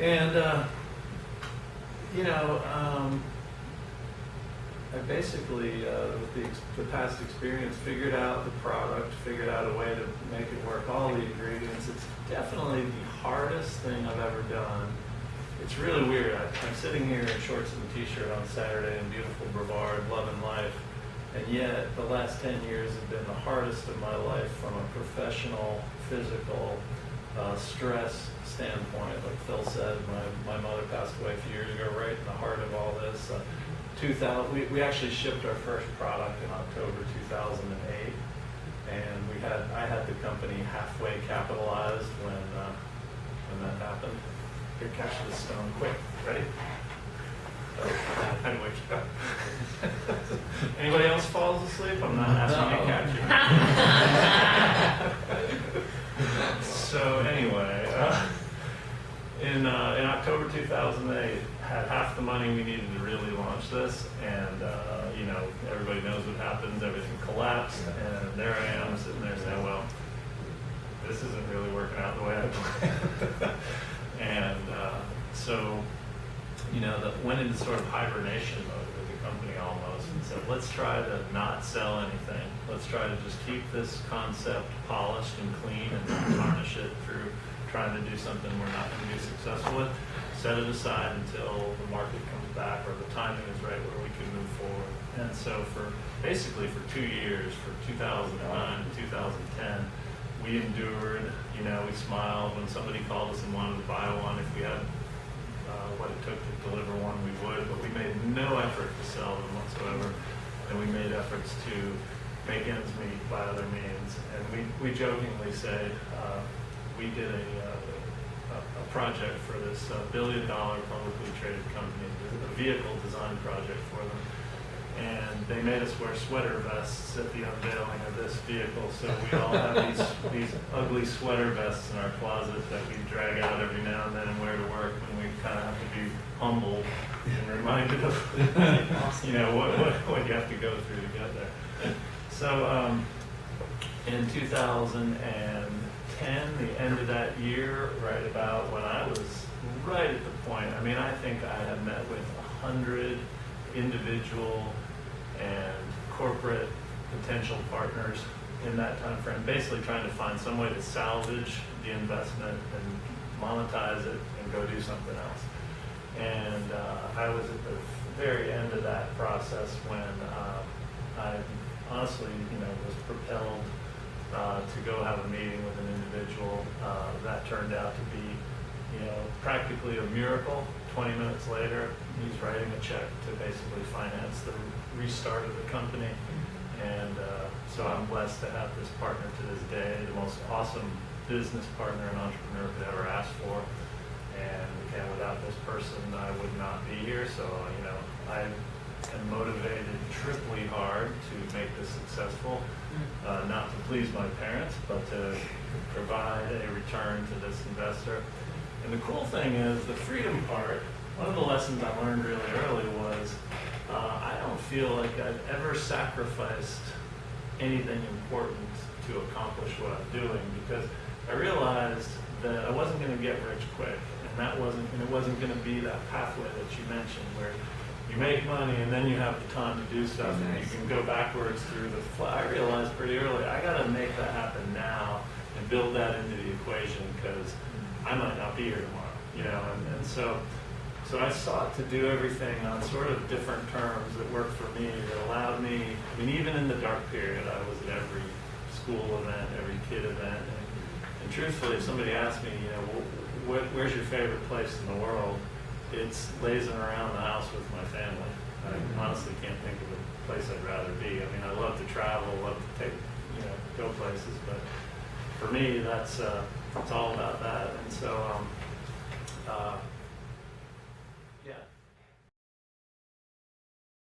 And, I basically, with the past experience, figured out the product, figured out a way to make it work, all the ingredients. It's definitely the hardest thing I've ever done. It's really weird. I'm sitting here in shorts and a t-shirt on Saturday in beautiful Brevard, loving life. And yet, the last 10 years have been the hardest of my life from a professional, physical, stress standpoint. Like Phil said, my mother passed away a few years ago, right in the heart of all this. We actually shipped our first product in October 2008, and I had the company halfway capitalized when that happened. Here, catch this stone, quick, ready? Oh, anyway, anybody else falls asleep? I'm not asking you to catch you. So anyway, in October 2008, had half the money we needed to really launch this, and everybody knows what happens. Everything collapsed, and there I am sitting there saying, well, this isn't really working out the way I planned. And so that went into sort of hibernation mode with the company almost, and said, let's try to not sell anything. Let's try to just keep this concept polished and clean and not tarnish it through trying to do something we're not going to be successful with. Set it aside until the market comes back or the timing is right where we can move forward. And so basically for 2 years, for 2009 and 2010, we endured, we smiled when somebody called us and wanted to buy one. If we had what it took to deliver one, we would, but we made no effort to sell them whatsoever. And we made efforts to make ends meet by other means. And we jokingly say, we did a project for this billion-dollar publicly traded company, a vehicle design project for them. And they made us wear sweater vests at the unveiling of this vehicle. So we all have these ugly sweater vests in our closet that we drag out every now and then and wear to work when we kind of have to be humbled and reminded of what you have to go through to get there. So in 2010, the end of that year, right about when I was right at the point, I think I had met with 100 individual and corporate potential partners in that time frame, basically trying to find some way to salvage the investment and monetize it and go do something else. And I was at the very end of that process when I honestly, was propelled to go have a meeting with an individual. That turned out to be, practically a miracle. 20 minutes later, he's writing a check to basically finance the restart of the company. And so I'm blessed to have this partner to this day, the most awesome business partner an entrepreneur could ever ask for. And again, without this person, I would not be here. So, I am motivated triply hard to make this successful, not to please my parents, but to provide a return to this investor. And the cool thing is the freedom part. One of the lessons I learned really early was I don't feel like I've ever sacrificed anything important to accomplish what I'm doing, because I realized that I wasn't going to get rich quick, and it wasn't going to be that pathway that you mentioned where you make money and then you have the time to do stuff and you can go backwards through the I realized pretty early I got to make that happen now and build that into the equation, because I might not be here tomorrow, and so I sought to do everything on sort of different terms that worked for me, that allowed me, even in the dark period, I was at every school event, every kid event, and truthfully, if somebody asked me, where's your favorite place in the world? It's lazing around the house with my family. I honestly can't think of a place I'd rather be. I love to travel, love to take, go places, but for me, that's it's all about that. And so